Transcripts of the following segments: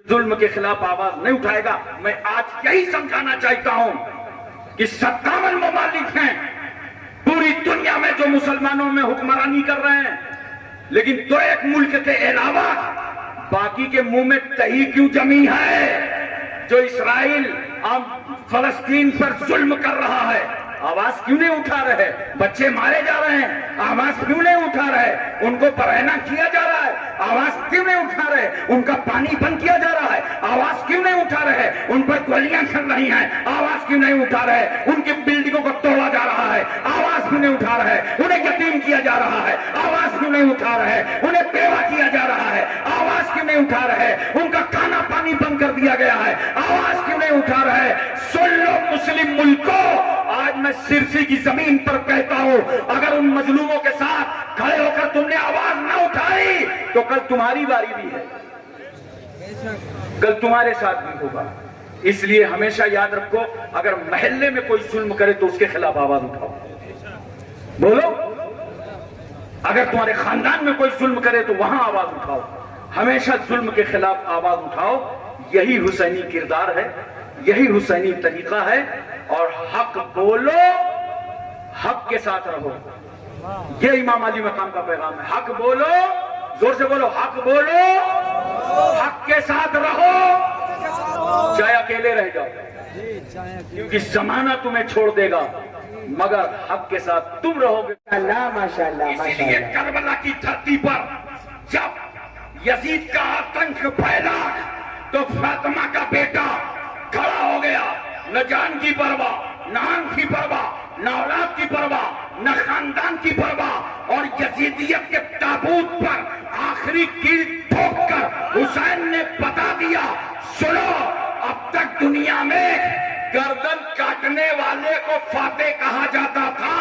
ظلم کے خلاف آواز نہیں اٹھائے گا. میں آج یہی سمجھانا چاہتا ہوں کہ 57 ممالک ہیں پوری دنیا میں جو مسلمانوں میں حکمرانی کر رہے ہیں، لیکن دو ایک ملک کے علاوہ باقی کے منہ میں تہی کیوں جمی ہے؟ جو اسرائیل فلسطین پر ظلم کر رہا ہے، آواز کیوں نہیں اٹھا رہے؟ بچے مارے جا رہے ہیں، آواز کیوں نہیں اٹھا رہے؟ ان کو برہنہ کیا جا رہا ہے، آواز کیوں نہیں اٹھا رہے؟ ان کا پانی بند کیا جا رہا ہے، آواز کیوں نہیں اٹھا رہے؟ ان پر گولیاں چل رہی ہیں، آواز کیوں نہیں اٹھا رہے؟ ان کی بلڈنگوں کو توڑا جا رہا ہے، آواز کیوں نہیں اٹھا رہے؟ انہیں یتیم کیا جا رہا ہے، آواز کیوں نہیں اٹھا رہے؟ انہیں بیوہ کیا جا رہا ہے، آواز کیوں نہیں اٹھا رہے؟ ان کا کھانا پانی بند کر دیا گیا ہے، آواز کیوں نہیں اٹھا رہے؟ سن لو مسلم ملکوں، آج میں سرسی کی زمین پر کہتا ہوں، اگر ان مظلوموں کے ساتھ کھڑے ہو کر تم نے آواز نہ اٹھائی تو کل تمہاری باری بھی ہے، کل تمہارے ساتھ بھی ہوگا. اس لیے ہمیشہ یاد رکھو، اگر محلے میں کوئی ظلم کرے تو اس کے خلاف آواز اٹھاؤ، بولو. اگر تمہارے خاندان میں کوئی ظلم کرے تو وہاں آواز اٹھاؤ. ہمیشہ ظلم کے خلاف آواز اٹھاؤ. یہی حسینی کردار ہے، یہی حسینی طریقہ ہے. اور حق بولو، حق کے ساتھ رہو. یہ امام علی مقام کا پیغام ہے. حق بولو، زور سے بولو، حق بولو، حق کے ساتھ رہو، چاہے اکیلے رہ جاؤ، کیونکہ زمانہ تمہیں چھوڑ دے گا، مگر حق کے ساتھ تم رہو گے. اسی لیے کربلا کی دھرتی پر جب یزید کا آتنک پھیلا تو فاطمہ کا بیٹا کھڑا ہو گیا. نہ جان کی پرواہ، نہ آن کی پرواہ، نہ اولاد کی پرواہ، نہ خاندان کی پرواہ، اور یزیدیت کے تابوت پر آخری کیل ٹھوک کر حسین نے بتا دیا، سنو، اب تک دنیا میں گردن کاٹنے والے کو فاتح کہا جاتا تھا،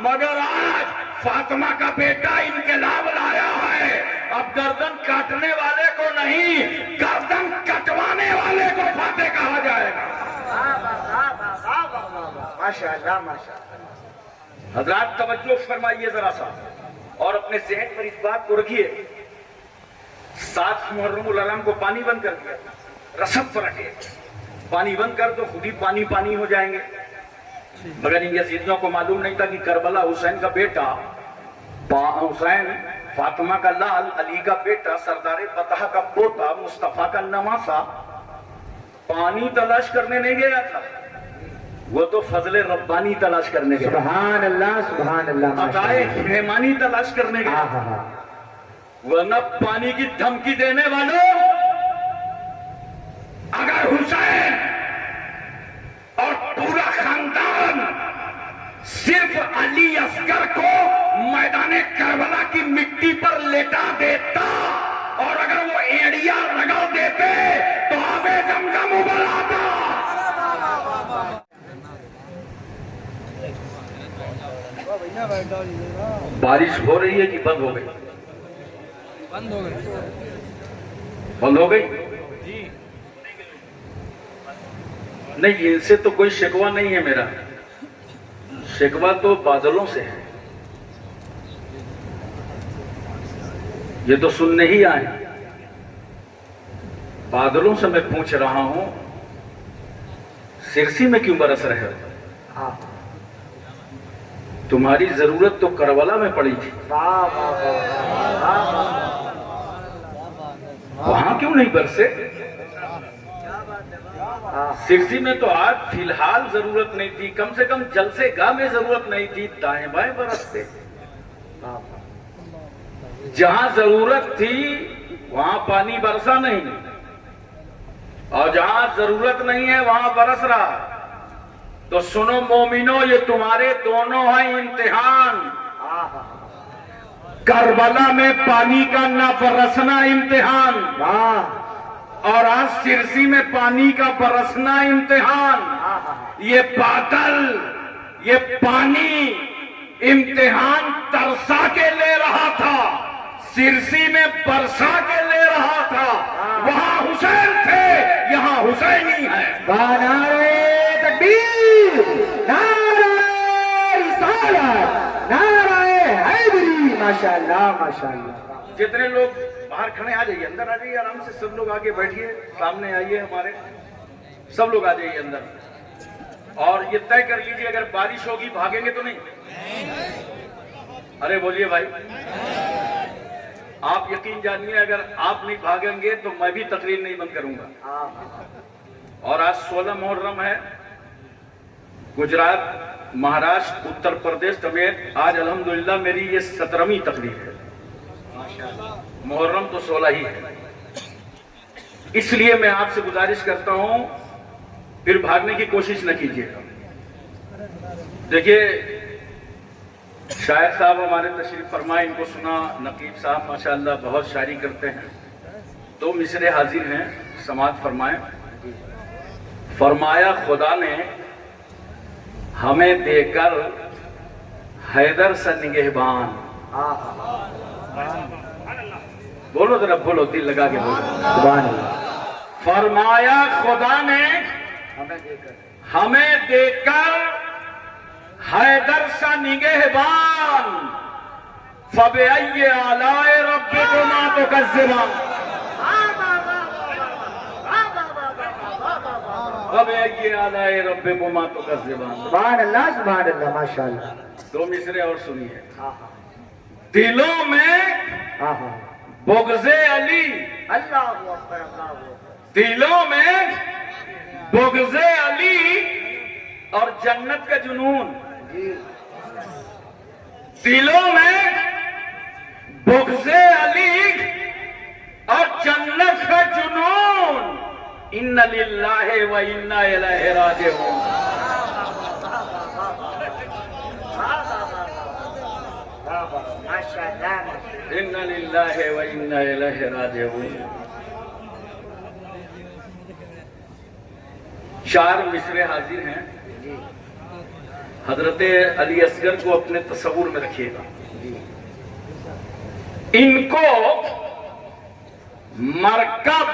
مگر آج فاطمہ کا بیٹا انقلاب لایا ہے. اب گردن کاٹنے والے کو نہیں، گردن کٹوانے والے کو فاتح کہا جائے گا. ماشاءاللہ ماشاءاللہ. حضرات توجہ فرمائیے ذرا سا، اور اپنے ذہن پر اس بات کو رکھیے. 7 محرم الحرام کو پانی بند کر دیا، رسم پر رکھے، پانی بند کر تو خود ہی پانی پانی ہو جائیں گے. مگر ان یزیدیوں کو معلوم نہیں تھا کہ کربلا حسین کا بیٹا، حسین فاطمہ کا لال، علی کا بیٹا، سردار فتح کا پوتا، مصطفیٰ کا نواسا، پانی تلاش کرنے نہیں گیا تھا، وہ تو فضل ربانی تلاش کرنے گیا. سبحان اللہ سبحان اللہ. عطائے رحمانی تلاش کرنے گیا. ورنہ پانی کی دھمکی دینے والوں، اگر حسین اور پورا خاندان صرف علی اصغر کو میدان کربلا کی مٹی پر لیٹا دیتا اور اگر وہ ایڑیا لگا دیتے تو آب زمزم ابل آتا. بارش ہو رہی ہے کہ بند ہو گئی؟ بند ہو گئی. بند ہو گئی؟ نہیں، ان سے تو کوئی شکوہ نہیں ہے میرا، شکوہ تو بادلوں سے ہے. یہ تو سننے ہی آئے، بادلوں سے میں پوچھ رہا ہوں، سرسی میں کیوں برس رہے ہو؟ تمہاری ضرورت تو کربلا میں پڑی تھی، وہاں کیوں نہیں برسے؟ سرسی میں تو آج فی الحال ضرورت نہیں تھی، کم سے کم جلسے گاہ میں ضرورت نہیں تھی، دائیں بائیں برستے. جہاں ضرورت تھی وہاں پانی برسا نہیں، اور جہاں ضرورت نہیں ہے وہاں برس رہا. تو سنو مومنو، یہ تمہارے دونوں ہیں امتحان. کربلا میں پانی کا نہ برسنا امتحان، اور آج سرسی میں پانی کا برسنا امتحان. یہ بادل، یہ پانی امتحان ترسا کے لے رہا تھا، سرسی میں برسا کے لے رہا تھا. وہاں حسین تھے، یہاں حسینی ہے. نعرہ تکبیر، نعرہ رسالت، نعرہ حیدری. ماشاءاللہ ماشاءاللہ. جتنے لوگ باہر کھڑے آ جائیے, اندر آ جائیے آرام سے, سب لوگ آگے بیٹھیے, سامنے آئیے ہمارے, سب لوگ آ جائیے اندر. اور یہ طے کر لیجیے اگر بارش ہوگی بھاگیں گے تو نہیں؟ ارے بولیے بھائی, آپ یقین جانیے اگر آپ نہیں بھاگیں گے تو میں بھی تقریر نہیں بند کروں گا. اور آج 16 محرم ہے, گجرات, مہاراشٹر, اتر پردیش سمیت آج الحمدللہ میری یہ 17ویں تقریر ہے. محرم تو 16 ہی ہے. اس لیے میں آپ سے گزارش کرتا ہوں پھر بھاگنے کی کوشش نہ کیجیے گا. دیکھیے شاعر صاحب ہمارے تشریف فرمائے, ان کو سنا. نقیب صاحب ماشاءاللہ بہت شاعری کرتے ہیں. 2 مصرے حاضر ہیں, سماعت فرمائیں. فرمایا خدا نے ہمیں دے کر حیدر سے نگہبان. بولو ذرا, بولو, دل لگا کے بولو. سبحان اللہ. فرمایا خدا نے ہمیں دے کر حیدر سا نگہبان, فبأي آلاء ربكما تكذبان, فبأي آلاء ربكما تكذبان. سبحان اللہ, ماشاء اللہ. 2 مصرے اور سنیے. دلوں میں بغض علی, دلوں میں بغض علی اور جنت کا جنون. دلوں میں بغض علی اور جنت کا جنون. ان للہ و انا الیہ راجعون. ان للہ و انا الیہ راجعون. 4 مصرے حاضر ہیں. حضرت علی اصغر کو اپنے تصور میں رکھیے گا. ان کو مرکب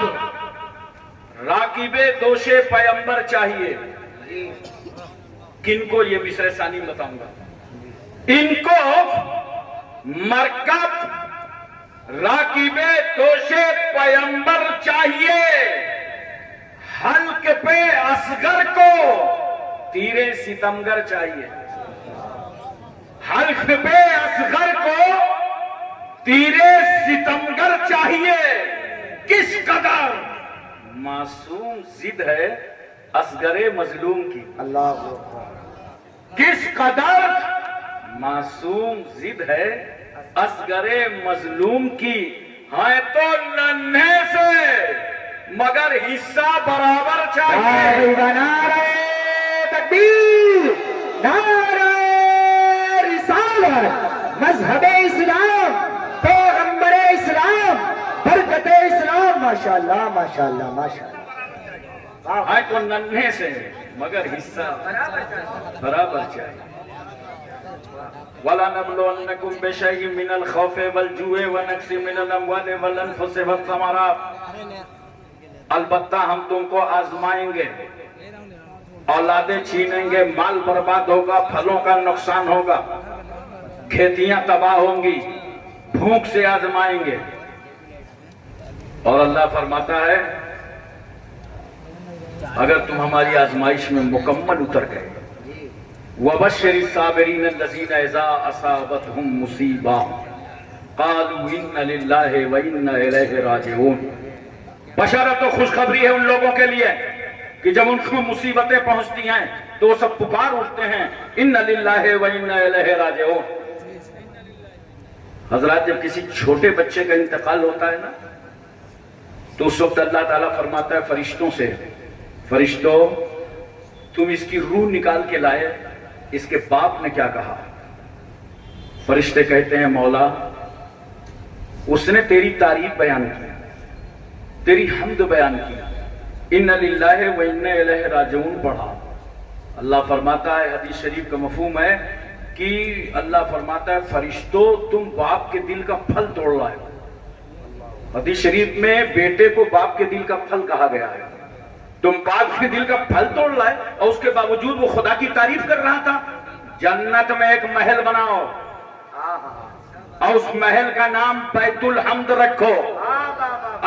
راکب دوش پیمبر چاہیے. کن کو؟ یہ مصرے ثانی بتاؤں گا. ان کو مرکب راکب دوش پیمبر چاہیے. حلق پہ اصغر کو تیرے ستمگر چاہیے. حلق پہ اصغر کو تیرے ستمگر چاہیے. کس قدر معصوم ضد ہے اصغر مظلوم کی. اللہ. کس قدر معصوم ضد ہے اصغر مظلوم کی. ہے تو ننھے سے مگر حصہ برابر چاہیے. نعرہ تکبیر, نعرہ رسالت, مذہب اسلام, پیغمبر اسلام, برکت اسلام. ماشاءاللہ, ماشاءاللہ, ماشاءاللہ. ہے تو ننھے سے مگر حصہ برابر چاہیے. وَلَنَبْلُوَنَّكُمْ بِشَيْءٍ مِّنَ الْخَوْفِ وَالْجُوعِ وَنَقْصٍ مِّنَ الْأَمْوَالِ وَالْأَنفُسِ وَالثَّمَرَاتِ. البتہ ہم تم کو آزمائیں گے, اولادیں چھینیں گے, مال برباد ہوگا, پھلوں کا نقصان ہوگا, کھیتیاں تباہ ہوں گی, بھوک سے آزمائیں گے. اور اللہ فرماتا ہے اگر تم ہماری آزمائش میں مکمل اتر گئے, وَبَشِّرِ الصَّابِرِينَ الَّذِينَ إِذَا أَصَابَتْهُمْ مُصِيبَةٌ قَالُوا إِنَّ لِلَّهِ وَإِنَّا إِلَيْهِ رَاجِعُونَ. بشارت و خوشخبری ہے ان لوگوں کے لیے کہ جب ان کو مصیبتیں پہنچتی ہیں تو وہ سب پکار اٹھتے ہیں اِنَّ لِلَّهِ وَإِنَّا إِلَيْهِ رَاجِعُونَ. حضرات, جب کسی چھوٹے بچے کا انتقال ہوتا ہے نا تو اس وقت اللہ تعالیٰ فرماتا ہے فرشتوں سے, فرشتوں تم اس کی روح نکال کے لائے, اس کے باپ نے کیا کہا؟ فرشتے کہتے ہیں مولا اس نے تیری تعریف بیان کی, تیری حمد بیان کی. ان للہ و انا الیہ راجعون پڑھا. اللہ فرماتا ہے, حدیث شریف کا مفہوم ہے کہ اللہ فرماتا ہے فرشتوں تم باپ کے دل کا پھل توڑ لائے. حدیث شریف میں بیٹے کو باپ کے دل کا پھل کہا گیا ہے. تم باپ کے دل کا پھل توڑ لائے اور اس کے باوجود وہ خدا کی تعریف کر رہا تھا. جنت میں ایک محل بناؤ, اور اس محل کا نام بیت الحمد رکھو.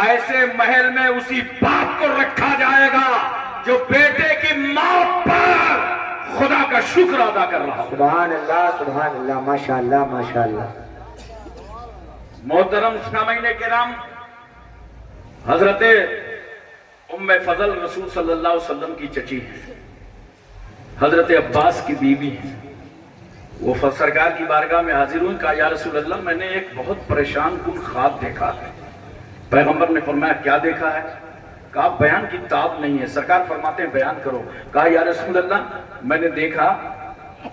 ایسے محل میں اسی باپ کو رکھا جائے گا جو بیٹے کی موت پر خدا کا شکر ادا کر رہا ہو. سبحان اللہ ماشاء اللہ ماشاء اللہ. محترم سامعین کرام، حضرت ام فضل رسول صلی اللہ علیہ وسلم کی چچی ہیں، حضرت عباس کی بیوی ہیں. وہ سرکار کی بارگاہ میں حاضر ہوئی، کہا یا رسول اللہ میں نے ایک بہت پریشان کن خواب دیکھا ہے. پیغمبر نے فرمایا کیا دیکھا ہے؟ کہا بیان کی تاب نہیں ہے. سرکار فرماتے ہیں بیان کرو. کہا یا رسول اللہ میں نے دیکھا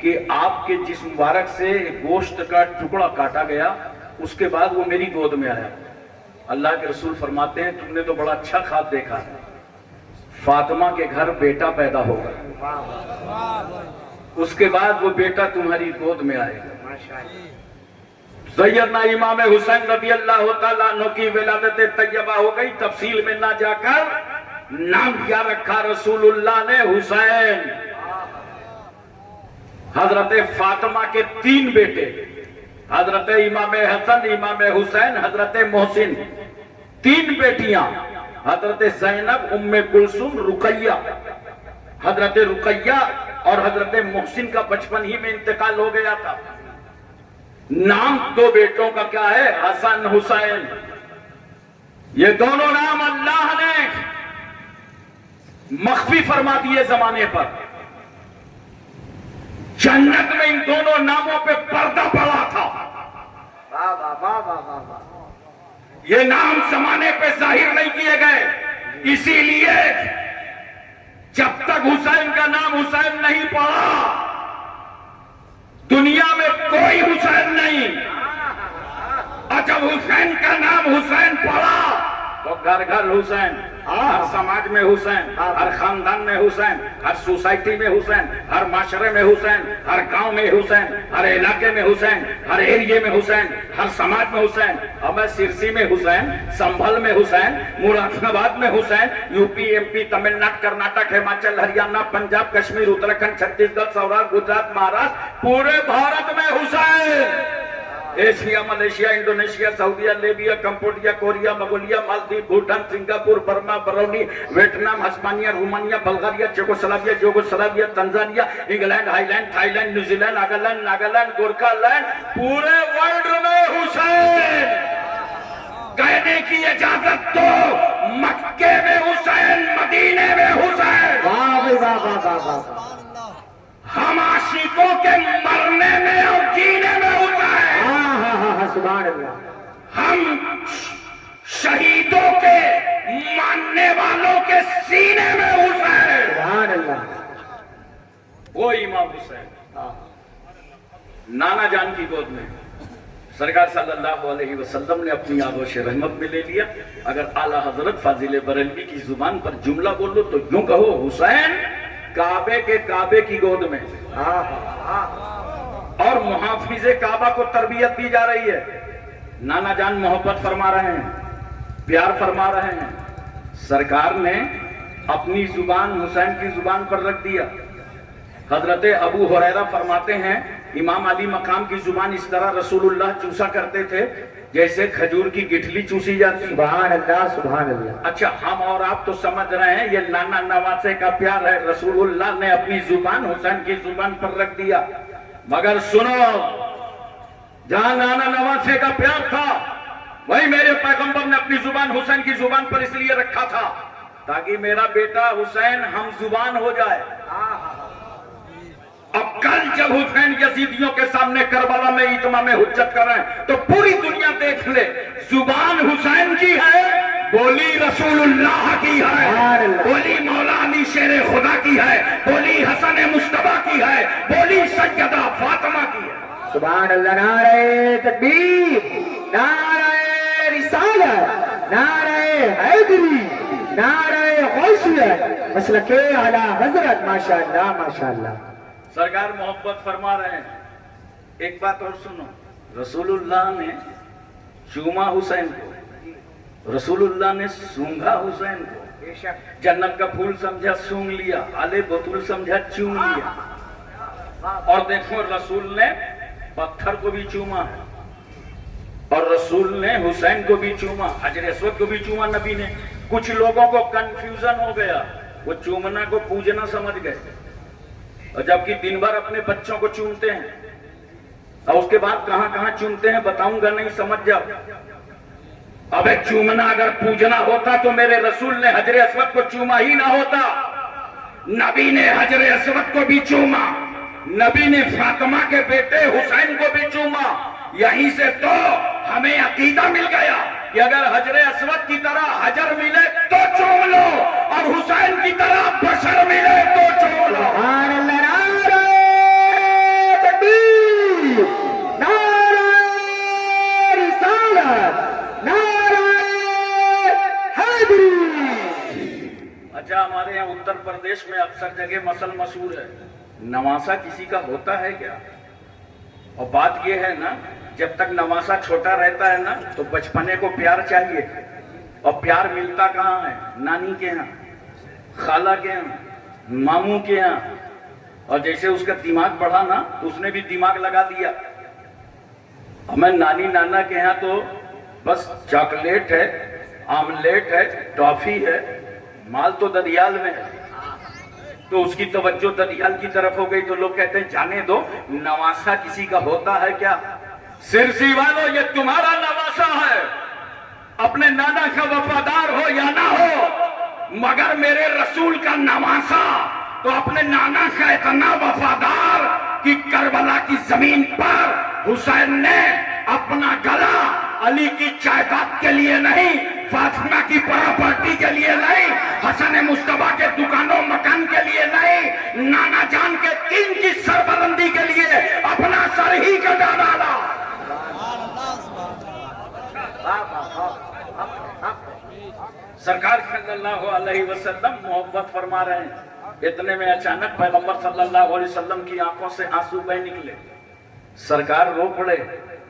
کہ آپ کے جسم مبارک سے گوشت کا ٹکڑا کاٹا گیا، اس کے بعد وہ میری گود میں آیا. اللہ کے رسول فرماتے ہیں تم نے تو بڑا اچھا خواب دیکھا ہے، فاطمہ کے گھر بیٹا پیدا ہوگا، اس کے بعد وہ بیٹا تمہاری گود میں آئے گا. سیدنا امام حسین رضی اللہ تعالیٰ عنہ کی ولادت طیبہ ہو گئی. تفصیل میں نہ جا کر نام کیا رکھا رسول اللہ نے؟ حسین. حضرت فاطمہ کے 3 بیٹے، حضرت امام حسن، امام حسین، حضرت محسن. 3 بیٹیاں، حضرت زینب، ام کلثوم، رقیہ. حضرت رقیہ اور حضرت محسن کا بچپن ہی میں انتقال ہو گیا تھا. نام 2 بیٹوں کا کیا ہے؟ حسن، حسین. یہ دونوں نام اللہ نے مخفی فرما دیے زمانے پر. جنت میں ان دونوں ناموں پہ پردہ پڑا تھا. یہ نام زمانے پہ ظاہر نہیں کیے گئے، اسی لیے جب تک حسین کا نام حسین نہیں پڑا دنیا میں کوئی حسین نہیں، اور جب حسین کا نام حسین پڑا تو گھر گھر حسین، ہر سماج میں حسین، ہر خاندان میں حسین، ہر سوسائٹی میں حسین، ہر معاشرے میں حسین، ہر گاؤں میں حسین، ہر علاقے میں حسین، ہر ایریے میں حسین، ہر سماج میں حسین. اور میں سرسی میں حسین، سنبھل میں حسین، مراد آباد میں حسین، U P, M P, Tamil Nadu, Karnataka, Himachal, Haryana, Punjab, Kashmir, Uttarakhand, Chhattisgarh, Saurashtra, Gujarat, Maharashtra, پورے بھارت میں حسین. Asia, Malaysia, Indonesia, Saudi, Libya, Cambodia, Korea, Mongolia, Maldives, Bhutan, Singapore, Burma, Brunei, Vietnam, ہسپانیہ، Romania, Bulgaria, Czechoslovakia, Tanzania, England, highland, Thailand, New Zealand, Nagaland, Nagaland, Gorkhaland, پورے ورلڈ میں حسین. کہنے کی اجازت دو مکے میں حسین، مدینے میں حسین. ہم عاشقوں کے مرنے میں اور جینے میں حسین. سبحان اللہ. ہم شہیدوں کے ماننے والوں کے سینے میں حسین. سبحان اللہ. وہ امام حسین نانا جان کی گود میں سرکار صلی اللہ علیہ وسلم نے اپنی آغوش رحمت میں لے لیا. اگر اعلیٰ حضرت فاضل بریلوی کی زبان پر جملہ بولو تو یوں کہو حسین کعبے کے کعبے کی گود میں، اور محافظ کعبہ کو تربیت دی جا رہی ہے. نانا جان محبت فرما رہے ہیں، پیار فرما رہے ہیں. سرکار نے اپنی زبان حسین کی زبان پر رکھ دیا. حضرت ابو ہریرہ فرماتے ہیں امام علی مقام کی زبان اس طرح رسول اللہ چوسا کرتے تھے جیسے کھجور کی گٹھلی چوسی جاتی. سبحان اللہ سبحان اللہ. اچھا ہم اور آپ تو سمجھ رہے ہیں یہ نانا نواسے کا پیار ہے. رسول اللہ نے اپنی زبان حسین کی زبان پر رکھ دیا. مگر سنو، جہاں نانا نواسے کا پیار تھا وہی میرے پیغمبر نے اپنی زبان حسین کی زبان پر اس لیے رکھا تھا تاکہ میرا بیٹا حسین ہم زبان ہو جائے. اب کل جب حسین یزیدیوں کے سامنے کربلا میں اتمام حجت کر رہے ہیں تو پوری دنیا دیکھ لے، زبان حسین کی ہے، بولی رسول اللہ کی ہے، بولی مولا علی شیر خدا کی ہے، بولی حسن مصطفیٰ کی ہے، بولی سیدہ فاطمہ کی ہے. سبحان اللہ. نعرہ تکبیر، نعرہ رسالت، نعرہ حیدری، نعرہ غوثیت، مسلک اعلی حضرت. ماشاءاللہ ماشاءاللہ. سرکار محبت فرما رہے ہیں. ایک بات اور سنو، رسول اللہ نے چوما حسین کو، رسول اللہ نے سونگا حسین کو. جنت کا پھول سمجھا سونگ لیا، آلے بطول سمجھا چوم لیا. اور دیکھو رسول نے پتھر کو بھی چوما ہے. اور رسول نے حسین کو بھی چوما, حجر اسود کو بھی چوما نبی نے. کچھ لوگوں کو کنفیوژن ہو گیا, وہ چومنا کو پوجنا سمجھ گئے, اور جبکہ دن بھر اپنے بچوں کو چومتے ہیں, اور اس کے بعد کہاں کہاں چومتے ہیں بتاؤں گا, نہیں سمجھ جاؤ. اب چومنا اگر پوجنا ہوتا تو میرے رسول نے حجر اسود کو چوما ہی نہ ہوتا. نبی نے حجر اسود کو بھی چوما, نبی نے فاطمہ کے بیٹے حسین کو بھی چوما. یہیں سے تو ہمیں عقیدہ مل گیا کہ اگر حجر اسود کی طرح حجر ملے تو چوم لو, اور حسین کی طرح بشر ملے تو چوم لو. سبحان اللہ. نعرہ تکبیر, نعرہ رسالت, نعرہ حیدری. اچھا, ہمارے یہاں اتر پردیش میں اکثر جگہ مسل مشہور ہے, نواسا کسی کا ہوتا ہے کیا؟ اور بات یہ ہے نا, جب تک نواسا چھوٹا رہتا ہے نا تو بچپنے کو پیار چاہیے, اور پیار ملتا کہاں ہے؟ نانی کے ہاں, خالہ کے ہاں, ماموں کے ہاں. اور جیسے اس کا دماغ بڑھا نا تو اس نے بھی دماغ لگا دیا. ہمیں نانی نانا کے ہاں تو بس چاکلیٹ ہے, آملیٹ ہے, ٹافی ہے, مال تو دریال میں ہے. تو اس کی توجہ دریال کی طرف ہو گئی تو لوگ کہتے ہیں جانے دو, نواسا کسی کا ہوتا ہے کیا؟ سرسی والو, یہ تمہارا نواسا ہے, اپنے نانا کا وفادار ہو یا نہ ہو, مگر میرے رسول کا نواسا تو اپنے نانا کا اتنا وفادار کہ کربلا کی زمین پر حسین نے اپنا گلا علی کی جائیداد کے لیے نہیں, فاطمہ کی پراپرٹی کے لیے نہیں, حسن مصطفیٰ کے دکانوں مکان کے لیے نہیں, نانا جان کے دین کی سربلندی کے لیے اپنا سر ہی کٹا ڈالا. سرکار صلی اللہ علیہ وسلم محبت فرما رہے ہیں, اتنے میں اچانک پیغمبر صلی اللہ علیہ وسلم کی آنکھوں سے آنسو بہ نکلے. سرکار رو پڑے,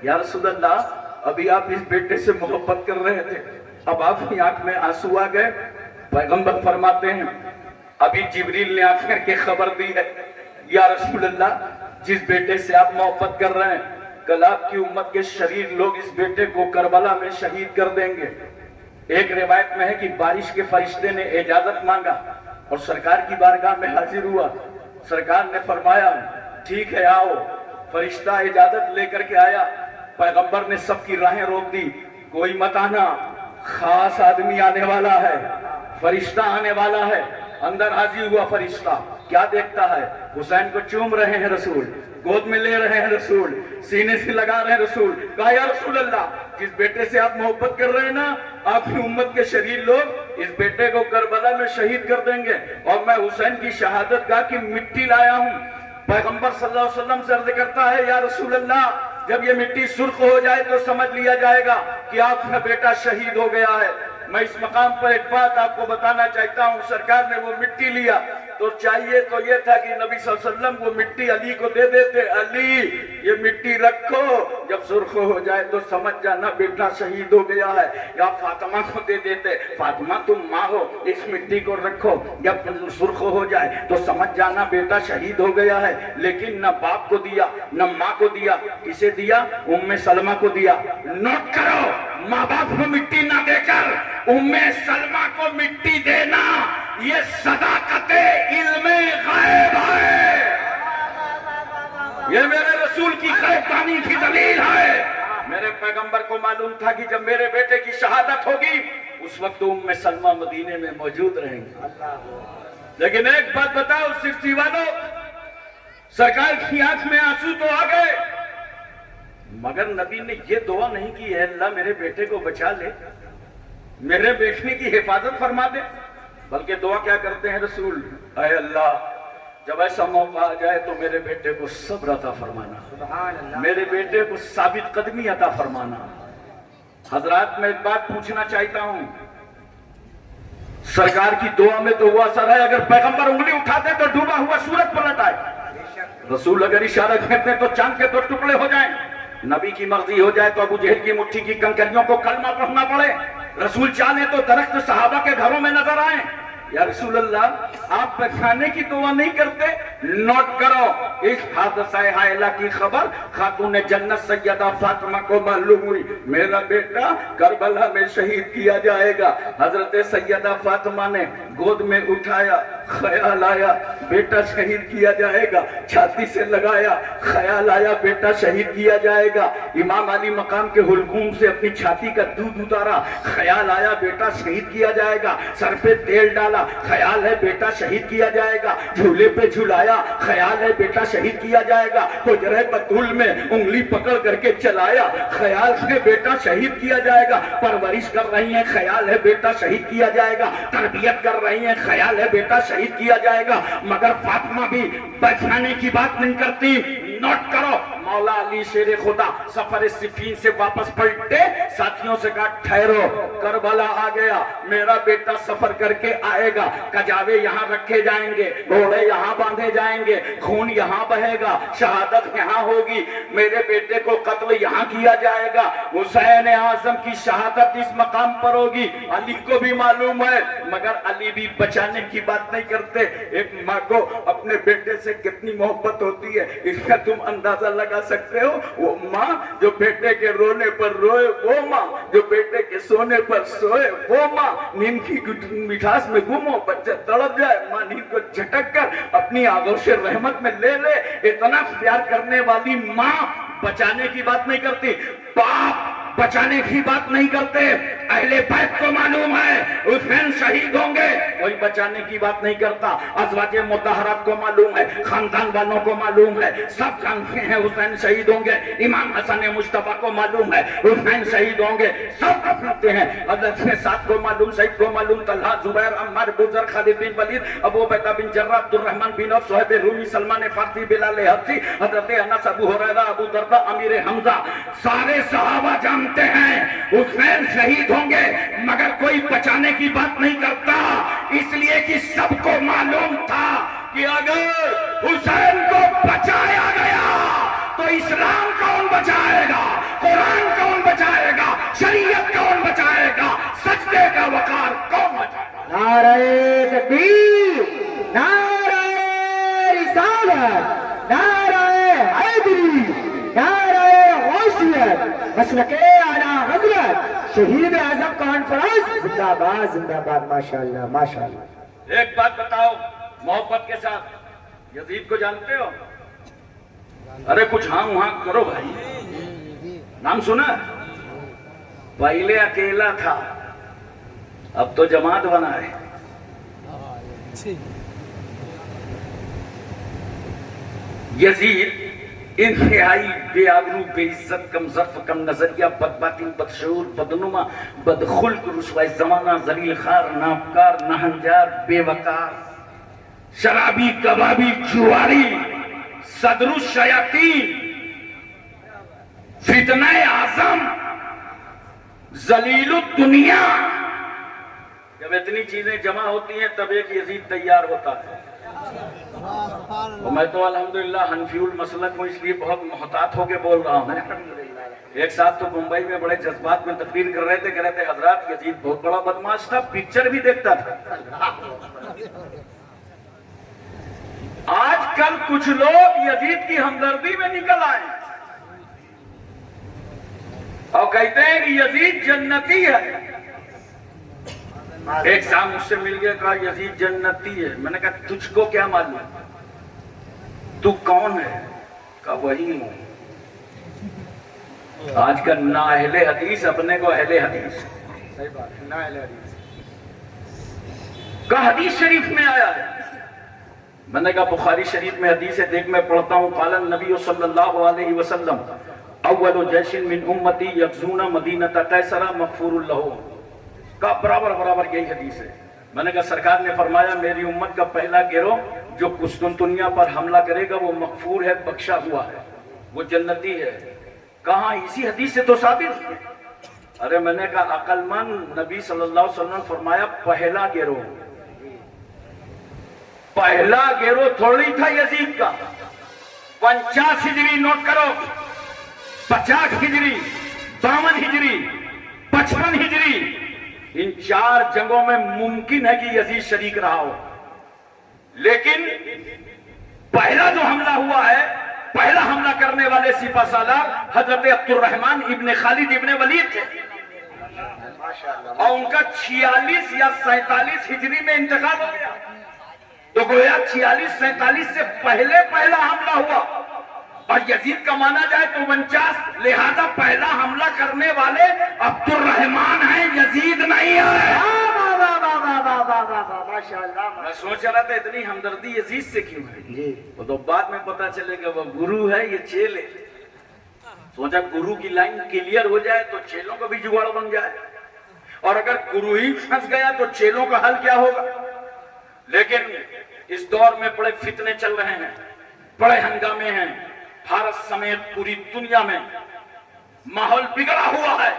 یا رسول اللہ, ابھی آپ اس بیٹے سے محبت کر رہے تھے, اب آپ کی آنکھ میں آنسو آ گئے. پیغمبر فرماتے ہیں, ابھی جبریل نے آ کر کے خبر دی ہے, یا رسول اللہ, جس بیٹے سے آپ محبت کر رہے ہیں, کل آپ کی امت کے شریر لوگ اس بیٹے کو کربلا میں شہید کر دیں گے. ایک روایت میں ہے کہ بارش کے فرشتے نے اجازت مانگا اور سرکار کی بارگاہ میں حاضر ہوا. سرکار نے فرمایا ٹھیک ہے آؤ. فرشتہ اجازت لے کر کے آیا. پیغمبر نے سب کی راہیں روک دی, کوئی مت آنا, خاص آدمی آنے والا ہے, فرشتہ آنے والا ہے. اندر حاضر ہوا فرشتہ, کیا دیکھتا ہے؟ حسین کو چوم رہے ہیں رسول, گود میں لے رہے ہیں رسول, سینے سے لگا رہے ہیں رسول. کہا یا رسول اللہ, جس بیٹے سے آپ محبت کر رہے ہیں نا, آپ کی امت کے شریر لوگ اس بیٹے کو کربلا میں شہید کر دیں گے, اور میں حسین کی شہادت گاہ کی مٹی لایا ہوں. پیغمبر صلی اللہ علیہ وسلم سے عرض کرتا ہے, یا رسول اللہ, جب یہ مٹی سرخ ہو جائے تو سمجھ لیا جائے گا کہ آپ کا بیٹا شہید ہو گیا ہے. میں اس مقام پر ایک بات آپ کو بتانا چاہتا ہوں, سرکار نے وہ مٹی لیا تو چاہیے تو یہ تھا کہ نبی صلی اللہ علیہ وسلم وہ مٹی علی کو دے دیتے, علی یہ مٹی رکھو, جب سرخ ہو جائے تو سمجھ جانا بیٹا شہید ہو گیا ہے. یا فاطمہ کو دے دیتے, فاطمہ تم ماں ہو, اس مٹی کو رکھو, جب سرخ ہو جائے تو سمجھ جانا بیٹا شہید ہو گیا ہے. لیکن نہ باپ کو دیا نہ ماں کو دیا, کسے دیا؟ ام سلمہ کو دیا. نوٹ کرو, ماں باپ کو مٹی نہ دے کر ام سلمہ کو مٹی دینا, یہ صداقت علم غیب ہے, یہ میرے رسول کی غیب دانی کی دلیل ہے. میرے پیغمبر کو معلوم تھا کہ جب میرے بیٹے کی شہادت ہوگی اس وقت ام سلمہ مدینے میں موجود رہیں گے. لیکن ایک بات بتاؤ سرسی والو, سرکار کی آنکھ میں آنسو تو آ گئے, مگر نبی نے یہ دعا نہیں کی ہے اللہ میرے بیٹے کو بچا لے, میرے بیٹے کی حفاظت فرما دے, بلکہ دعا کیا کرتے ہیں رسول, اے اللہ جب ایسا موقع آ جائے تو میرے بیٹے کو صبر عطا فرمانا, میرے بیٹے کو ثابت قدمی عطا فرمانا. حضرات میں ایک بات پوچھنا چاہتا ہوں, سرکار کی دعا میں تو وہ اثر ہے, اگر پیغمبر انگلی اٹھاتے تو ڈوبا ہوا سورج پلٹ آئے, رسول اگر اشارہ کرتے تو چاند کے 2 ٹکڑے ہو جائیں, نبی کی مرضی ہو جائے تو ابو جہل کی مٹھی کی کنکریوں کو کلمہ پڑھنا پڑے, رسول چاہے تو درخت صحابہ کے گھروں میں نظر آئیں, یا رسول اللہ آپ بچانے کی دعا نہیں کرتے؟ نوٹ کرو اس حادثہ حائلہ کی خبر خاتون جنت سیدہ فاطمہ کو معلوم ہوئی، میرا بیٹا کربلا میں شہید کیا جائے گا۔ حضرت سیدہ فاطمہ نے گود میں اٹھایا، خیال آیا بیٹا شہید کیا جائے گا، چھاتی سے لگایا، خیال آیا بیٹا شہید کیا جائے گا۔ امام علی مقام کے حلقوم سے اپنی چھاتی کا دودھ اتارا، خیال آیا بیٹا شہید کیا جائے گا۔ سر پہ تیل ڈالا، خیال ہے بیٹا شہید کیا جائے گا۔ جھولے پہ جھلایا، خیال ہے بیٹا شہید کیا جائے گا۔ حجرہ بطول میں انگلی پکڑ کر کے چلایا، خیال ہے بیٹا شہید کیا جائے گا۔ پرورش کر رہی ہیں، خیال ہے بیٹا شہید کیا جائے گا۔ تربیت کر رہی ہیں، خیال ہے بیٹا شہید کیا جائے گا۔ مگر فاطمہ بھی بچانے کی بات نہیں کرتی۔ نوٹ کرو، مولا علی شیر خدا سفر صفین سے واپس پلٹے، ساتھیوں سے کہا ٹھہرو، کربلا آ گیا، میرا بیٹا سفر کر کے آئے گا، کجاوے یہاں رکھے جائیں گے، گھوڑے یہاں باندھے جائیں گے، خون یہاں بہے گا، شہادت یہاں ہوگی، میرے بیٹے کو قتل یہاں کیا جائے گا، حسین اعظم کی شہادت اس مقام پر ہوگی۔ علی کو بھی معلوم ہے، مگر علی بھی بچانے کی بات نہیں کرتے۔ ایک ماں کو اپنے بیٹے سے کتنی محبت ہوتی ہے اس کا تم اندازہ لگا سکتے ہو۔ وہ ماں جو بیٹے کے رونے پر روئے، وہ ماں جو بیٹے کے سونے پر سوئے، وہ ماں نیند کی مٹھاس میں گم ہو، بچہ تڑپ جائے، ماں نیند کو جھٹک کر اپنی آغوش رحمت میں لے لے۔ اتنا پیار کرنے والی ماں بچانے کی بات نہیں کرتی، باپ بچانے کی بات نہیں کرتے۔ اہل بیت کو معلوم ہے حسین شہید ہوں گے، کوئی بچانے کی بات نہیں کرتا۔ ازواج مطہرات کو معلوم ہے، خاندان والوں کو معلوم ہے، سب جانتے ہیں حسین شہید ہوں گے۔ امام حسن مصطفیٰ کو معلوم ہے حسین شہید ہوں گے، سب اپناتے ہیں۔ حضرت سعد کو معلوم، سعید کو معلوم، طلحہ، زبیر، عمار، بزر، خالد بن ولید، ابو عبیدہ بن جراح، عبد الرحمن بن عوف، صہیب رومی، سلمان فارسی، بلال حبشی، حضرت انس، ابو ہریرہ، ابو درداء، امیر حمزہ، سارے صحابہ جانتے ہیں حسین شہید ہوں گے، مگر کوئی بچانے کی بات نہیں کرتا، اس لیے کہ سب کو معلوم تھا کہ اگر حسین کو بچایا گیا تو اسلام کون بچائے گا، قرآن کون بچائے گا، شریعت کون بچائے گا، سجدے کا وقار کون بچائے گا۔ نعرہ تکبیر، نعرہ رسالت، نعرہ حیدری، نعرہ غوثیت، مسلک اعلیٰ حضرت شہید اعظم کانفرنس زندہ باد، زندہ باد، ماشاءاللہ ماشاءاللہ۔ ایک بات بتاؤ محبت کے ساتھ، یزید کو جانتے ہو؟ ارے کچھ ہاں وہاں کرو بھائی، نام سنا؟ پہلے اکیلا تھا، اب تو جماعت بنا ہے۔ یزید انتہائی بے آبرو، بے عزت، کم ظرف، کم نظریہ، بد باطن، بدشعور، بدنما، بدخلق، رسوائے زمانہ، ذلیل خوار، ناپکار، ناہنجار، بے وقار، شرابی، کبابی، جواری، صدر الشیاطین، فتنہ اعظم، ذلیل الدنیا۔ جب اتنی چیزیں جمع ہوتی ہیں تب ایک یزید تیار ہوتا ہے۔ اور میں تو الحمدللہ حنفی المسلک ہوں، اس لیے بہت محتاط ہو کے بول رہا ہوں۔ ایک ساتھ تو ممبئی میں بڑے جذبات میں تقریر کر رہے تھے، کہہ رہے تھے حضرات یزید بہت بڑا بدماش تھا، پکچر بھی دیکھتا تھا۔ آج کل کچھ لوگ یزید کی ہمدردی میں نکل آئے اور کہتے ہیں کہ یزید جنتی ہے۔ ایک صاحب مجھ سے مل گیا، کہا یزید جنتی ہے۔ میں نے کہا تجھ کو کیا معلوم، تو کون ہے؟ کہا وہی ہوں۔ آج کا نا اہل حدیث اپنے کو اہل حدیث، صحیح بات ہے، نا اہل حدیث کا حدیث شریف میں آیا ہے۔ میں نے کہا بخاری شریف میں حدیث ہے، دیکھ میں پڑھتا ہوں، قال النبی صلی اللہ علیہ وسلم اول جیش من امتی یغزون مدینہ قیصر مغفور لہم، کا برابر برابر یہی حدیث ہے۔ میں نے کہا سرکار نے فرمایا میری امت کا پہلا گروہ جو قسطنطنیہ پر حملہ کرے گا وہ مغفور ہے، بخشا ہوا ہے، وہ جنتی ہے۔ کہاں؟ اسی حدیث سے تو ثابت۔ ارے میں نے کہا عقل مند، نبی صلی اللہ علیہ وسلم نے فرمایا پہلا گروہ، پہلا گروہ تھوڑی تھا یزید کا۔ 50 ہجری نوٹ کرو، 50 ہجری، 52 ہجری، 55 ہجری، ان 4 جنگوں میں ممکن ہے کہ یزید شریک رہا ہو، لیکن پہلا جو حملہ ہوا ہے، پہلا حملہ کرنے والے سپہ سالار حضرت عبد الرحمن ابن خالد ابن ولید تھے، اور ان کا 46 یا 47 ہجری میں انتقال ہو گیا۔ تو گویا 46-47 سے پہلا حملہ ہوا، اور یزید کا مانا جائے تو 49، لہذا پہلا حملہ کرنے والے عبد الرحمن ہیں، یزید نہیں ہے۔ میں سوچ رہا تھا اتنی ہمدردی یزید سے کیوں ہے، وہ تو بعد میں پتا چلے گا وہ گرو ہے، یہ چیل ہے۔ سوچا گرو کی لائن کلیئر ہو جائے تو چیلوں کا بھی جگاڑ بن جائے، اور اگر گرو ہی پھنس گیا تو چیلوں کا حل کیا ہوگا۔ لیکن اس دور میں بڑے فتنے چل رہے ہیں، بڑے ہنگامے ہیں، بھارت سمیت پوری دنیا میں ماحول بگڑا ہوا ہے۔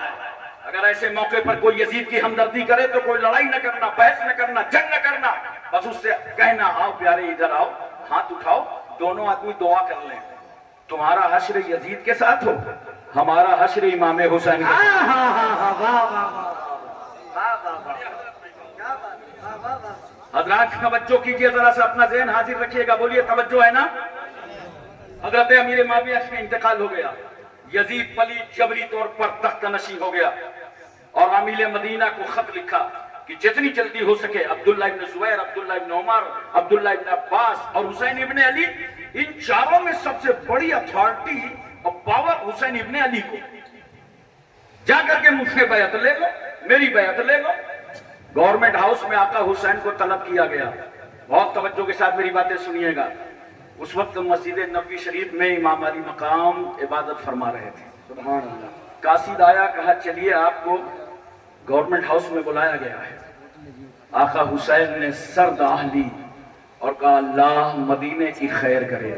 اگر ایسے موقع پر کوئی یزید کی ہمدردی کرے تو کوئی لڑائی نہ کرنا، بحث نہ کرنا، جنگ نہ کرنا، بس اس سے کہنا آؤ پیارے ادھر آؤ، ہاتھ اٹھاؤ، دونوں آدمی دعا کر لیں، تمہارا حشر یزید کے ساتھ ہو، ہمارا حشر امام حسین کے ساتھ۔ حضرات توجہ کیجئے، ذرا سا اپنا ذہن حاضر رکھیے گا، بولیے توجہ ہے نا۔ حضرت امیر معاویہ کا انتقال ہو گیا، یزید پلید جبری طور پر تخت نشین ہو گیا، اور عامل مدینہ کو خط لکھا کہ جتنی جلدی ہو سکے عبداللہ ابن زبیر، عبداللہ ابن عمر، عبداللہ ابن عباس اور حسین ابن علی، ان چاروں میں سب سے بڑی اتھارٹی اور پاور حسین ابن علی کو، جا کر کے مجھ سے بیعت لے لو، میری بیعت لے لو۔ گورنمنٹ ہاؤس میں آقا حسین کو طلب کیا گیا۔ بہت توجہ کے ساتھ میری باتیں سنیے گا۔ اس وقت مسجد نبوی شریف میں امام علی مقام عبادت فرما رہے تھے، سبحان اللہ۔ قاصد آیا، کہا چلیے آپ کو گورنمنٹ ہاؤس میں بلایا گیا ہے۔ آقا حسین نے سر داہ لی اور کہا اللہ مدینے کی خیر کرے۔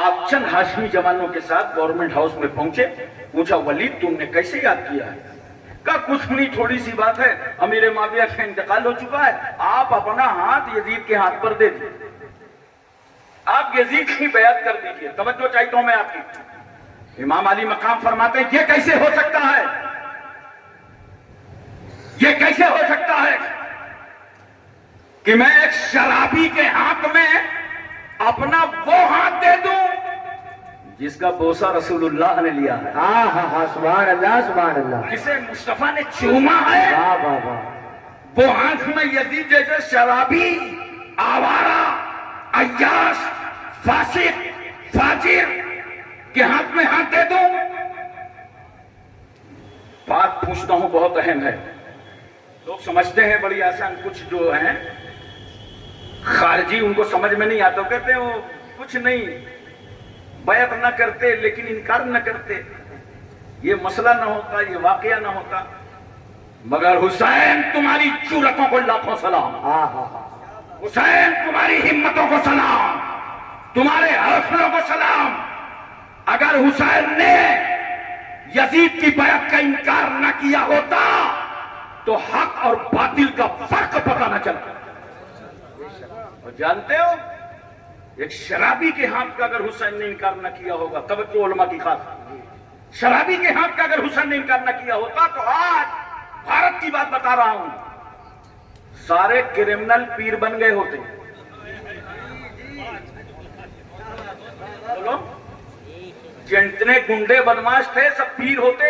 آپ چند ہاشمی جوانوں کے ساتھ گورنمنٹ ہاؤس میں پہنچے، پوچھا ولید تم نے کیسے یاد کیا ہے؟ کہا کچھ نہیں، تھوڑی سی بات ہے، امیر معاویہ کا انتقال ہو چکا ہے، آپ اپنا ہاتھ یزید کے ہاتھ پر دے دیجیے، آپ یزید کی بیعت کر دیجئے۔ توجہ چاہتا ہوں میں آپ کی۔ امام علی مقام فرماتے ہیں یہ کیسے ہو سکتا ہے، یہ کیسے ہو سکتا ہے کہ میں ایک شرابی کے ہاتھ میں اپنا وہ ہاتھ دے دوں جس کا بوسہ رسول اللہ نے لیا ہے، سبحان اللہ سبحان اللہ، جسے مصطفیٰ نے چوما ہے، وہ ہاتھ میں یزید جیسے شرابی، آوارہ، عیاش، فاسق، فاجر کے ہاتھ میں ہاتھ دے دوں؟ بات پوچھتا ہوں بہت اہم ہے۔ لوگ سمجھتے ہیں بڑی آسان، کچھ جو ہیں خارجی ان کو سمجھ میں نہیں آتا، کہتے ہیں وہ کچھ نہیں، بیعت نہ کرتے لیکن انکار نہ کرتے، یہ مسئلہ نہ ہوتا، یہ واقعہ نہ ہوتا۔ مگر حسین تمہاری جرأتوں کو لاکھوں سلام، حسین تمہاری ہمتوں کو سلام، تمہارے حوصلوں کو سلام۔ اگر حسین نے یزید کی بیعت کا انکار نہ کیا ہوتا تو حق اور باطل کا فرق پتہ نہ چلتا۔ اور جانتے ہو ایک شرابی کے ہاتھ کا اگر حسین نے انکار نہ کیا ہوگا، توجہ علماء کی خاص، شرابی کے ہاتھ کا اگر حسین نے انکار نہ کیا ہوتا تو آج بھارت کی بات بتا رہا ہوں، سارے کرمنل پیر بن گئے ہوتے۔ بولو، جتنے گنڈے بدماش تھے سب پیر ہوتے،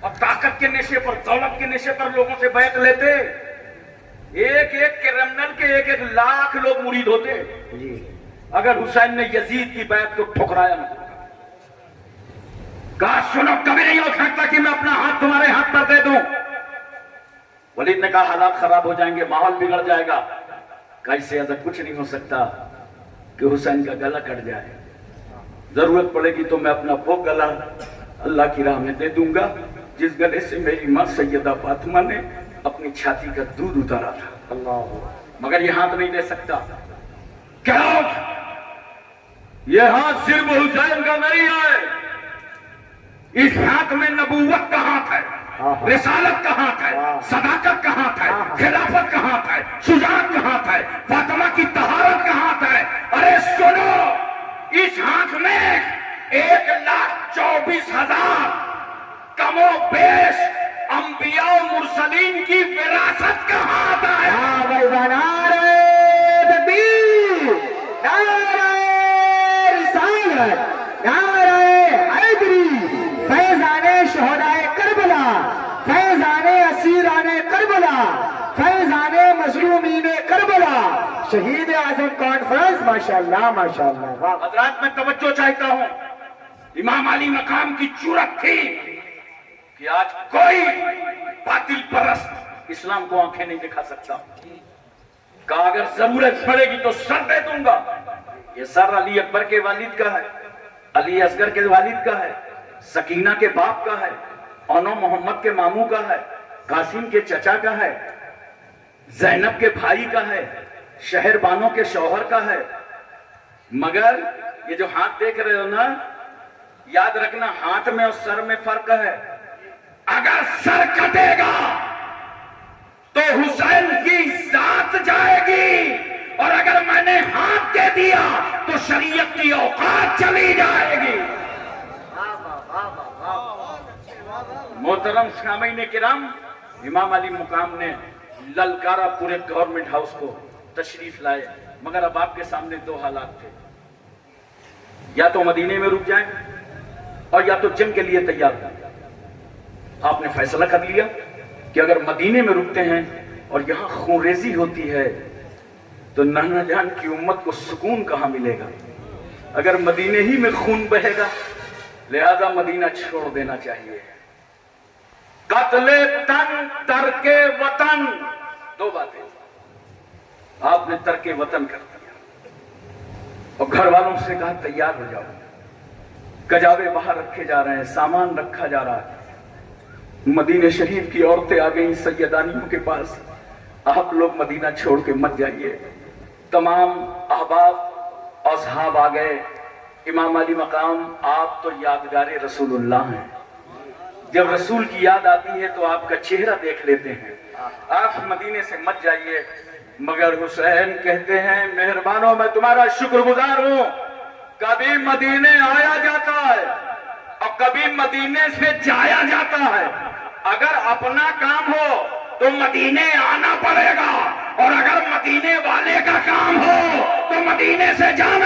اور طاقت کے نشے پر، دولت کے نشے پر لوگوں سے بیعت لیتے۔ ایک ایک کرمنل کے 1-1 لاکھ لوگ مرید ہوتے اگر حسین نے یزید کی بیعت کو ٹھکرایا نہ۔ کہا سنو، کبھی نہیں ہو سکتا کہ میں اپنا ہاتھ تمہارے ہاتھ پر دے دوں۔ ولید نے کہا حالات خراب ہو جائیں گے، ماحول بگڑ جائے گا۔ کیسے؟ ایسا کچھ نہیں ہو سکتا کہ حسین کا گلا کٹ جائے، ضرورت پڑے گی تو میں اپنا وہ گلا اللہ کی راہ میں دے دوں گا جس گلے سے میری ماں سیدہ فاطمہ نے اپنی چھاتی کا دودھ اتارا تھا، مگر یہ ہاتھ نہیں دے سکتا۔ کیا یہ ہاتھ صرف حسین کا نہیں ہے، اس ہاتھ میں نبوت کا ہاتھ ہے، رسالت کا ہاتھ ہے، صداقت کا ہاتھ ہے، خلافت کا ہاتھ ہے، شجاعت کا ہاتھ ہے، فاطمہ کی طہارت کا ہاتھ ہے۔ ارے سنو، اس ہاتھ میں 1,24,000 کم و بیش مظلومین کربلا شہید اعظم کانفرنس ماشاءاللہ ماشاءاللہ واہ حضرات میں توجہ چاہتا ہوں، امام علی مقام کی جرأت تھی کہ آج کوئی باطل پرست اسلام کو آنکھیں نہیں دکھا سکتا، کہا اگر ضرورت پڑے گی تو سر دے دوں گا۔ یہ سر علی اکبر کے والد کا ہے، علی اصغر کے والد کا ہے، سکینہ کے باپ کا ہے، انو محمد کے ماموں کا ہے، قاسم کے چچا کا ہے، زینب کے بھائی کا ہے، شہر بانو کے شوہر کا ہے۔ مگر یہ جو ہاتھ دیکھ رہے ہو نا، یاد رکھنا ہاتھ میں اور سر میں فرق ہے۔ اگر سر کٹے گا تو حسین کی ذات جائے گی، اور اگر میں نے ہاتھ دے دیا تو شریعت کی اوقات چلی جائے گی۔ محترم سامعین کرام، امام علی مقام نے للکارا پورے گورنمنٹ ہاؤس کو تشریف لائے، مگر اب آپ کے سامنے دو حالات تھے، یا تو مدینے میں رک جائیں اور یا تو جنگ کے لیے تیار ہوں۔ آپ نے فیصلہ کر لیا کہ اگر مدینے میں رکتے ہیں اور یہاں خون ریزی ہوتی ہے تو نانا جان کی امت کو سکون کہاں ملے گا؟ اگر مدینے ہی میں خون بہے گا، لہذا مدینہ چھوڑ دینا چاہیے۔ قتل تن ترک وطن، دو باتیں، آپ نے ترک وطن کر دیا اور گھر والوں سے کہا تیار ہو جاؤ، کجاوے باہر رکھے جا رہے ہیں، سامان رکھا جا رہا ہے۔ مدینہ شریف کی عورتیں آ گئیں سیدانیوں کے پاس، آپ لوگ مدینہ چھوڑ کے مت جائیے۔ تمام احباب اصحاب آ گئے۔ امام علی مقام، آپ تو یادگار رسول اللہ ہیں، جب رسول کی یاد آتی ہے تو آپ کا چہرہ دیکھ لیتے ہیں، آپ مدینے سے مت جائیے۔ مگر حسین کہتے ہیں مہربانوں میں تمہارا شکر گزار ہوں، کبھی مدینے آیا جاتا ہے اور کبھی مدینے سے جایا جاتا ہے۔ اگر اپنا کام ہو تو مدینے آنا پڑے گا، اور اگر مدینے والے کا کام ہو تو مدینے سے جانا